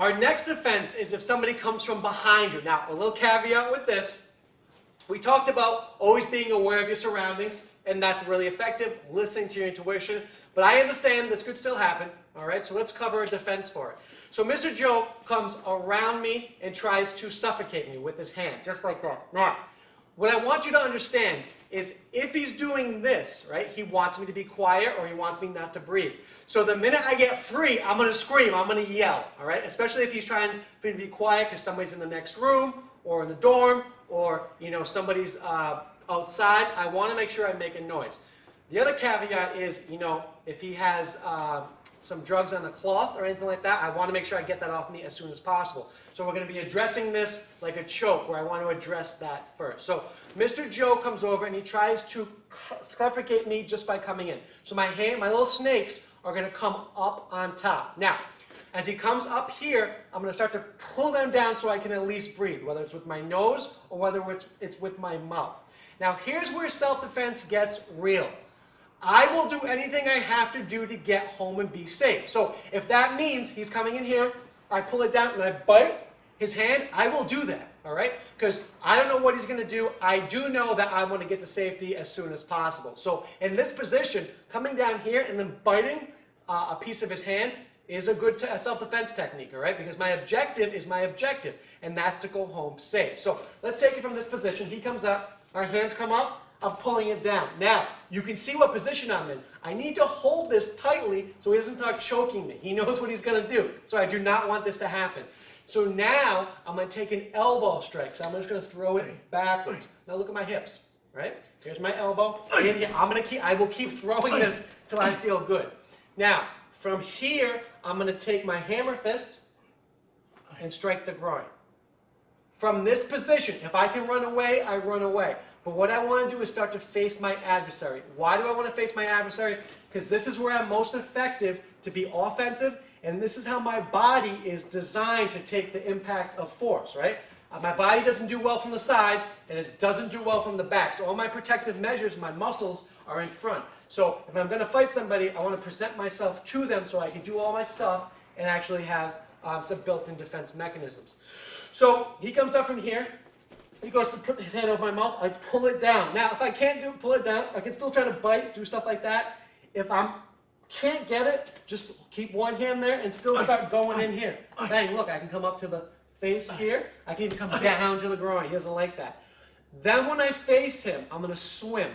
Our next defense is if somebody comes from behind you. Now, a little caveat with this. We talked about always being aware of your surroundings, and that's really effective, listening to your intuition. But I understand this could still happen, all right? So let's cover a defense for it. So Mr. Joe comes around me and tries to suffocate me with his hand, just like that. Now, what I want you to understand is if he's doing this, right, he wants me to be quiet or he wants me not to breathe. So the minute I get free, I'm going to scream, I'm going to yell, all right? Especially if he's trying for me to be quiet because somebody's in the next room or in the dorm or, you know, somebody's outside. I want to make sure I make a noise. The other caveat is, you know, if he has some drugs on the cloth or anything like that, I want to make sure I get that off me as soon as possible. So we're going to be addressing this like a choke, where I want to address that first. So Mr. Joe comes over and he tries to suffocate me just by coming in. So my little snakes are going to come up on top. Now, as he comes up here, I'm going to start to pull them down so I can at least breathe, whether it's with my nose or whether it's with my mouth. Now, here's where self-defense gets real. I will do anything I have to do to get home and be safe. So if that means he's coming in here, I pull it down and I bite his hand, I will do that, all right? Because I don't know what he's going to do. I do know that I want to get to safety as soon as possible. So in this position, coming down here and then biting a piece of his hand is a good self-defense technique, all right? Because my objective is my objective, and that's to go home safe. So let's take it from this position. He comes up, our hands come up, I'm pulling it down. Now, you can see what position I'm in. I need to hold this tightly so he doesn't start choking me. He knows what he's going to do. So I do not want this to happen. So now, I'm going to take an elbow strike. So I'm just going to throw it backwards. Now look at my hips, right? Here's my elbow. In here. I will keep throwing this till I feel good. Now, from here, I'm going to take my hammer fist and strike the groin. From this position, if I can run away, I run away. But what I want to do is start to face my adversary. Why do I want to face my adversary? Because this is where I'm most effective to be offensive, and this is how my body is designed to take the impact of force, right? My body doesn't do well from the side, and it doesn't do well from the back. So all my protective measures, my muscles, are in front. So if I'm going to fight somebody, I want to present myself to them so I can do all my stuff and actually have some built-in defense mechanisms. So he comes up from here. He goes to put his hand over my mouth. I pull it down. Now, if I can't pull it down, I can still try to bite, do stuff like that. If I can't get it, just keep one hand there and still start going in here. Bang, look, I can come up to the face here. I can even come down to the groin. He doesn't like that. Then when I face him, I'm going to swim.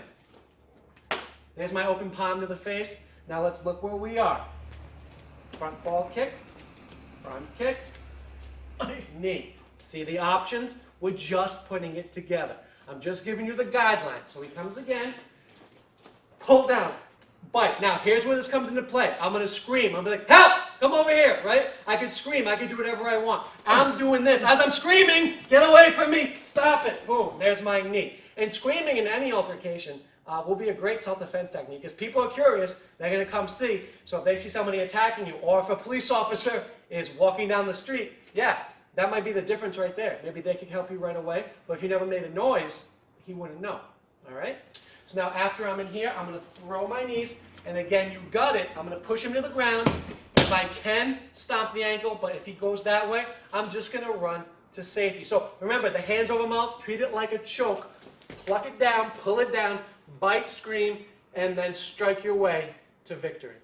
There's my open palm to the face. Now let's look where we are. Front ball kick, front kick, knee. See the options? We're just putting it together. I'm just giving you the guidelines. So he comes again, pull down, bite. Now here's where this comes into play. I'm going to scream. I'm going to be like, help! Come over here, right? I could scream. I could do whatever I want. I'm doing this. As I'm screaming, get away from me. Stop it. Boom. There's my knee. And screaming in any altercation will be a great self-defense technique because people are curious. They're going to come see. So if they see somebody attacking you, or if a police officer is walking down the street, yeah, that might be the difference right there. Maybe they could help you right away, but if you never made a noise, he wouldn't know, all right? So now after I'm in here, I'm going to throw my knees, and again, you got it. I'm going to push him to the ground. If I can, stomp the ankle, but if he goes that way, I'm just going to run to safety. So remember, the hands over mouth, treat it like a choke. Pluck it down, pull it down, bite, scream, and then strike your way to victory.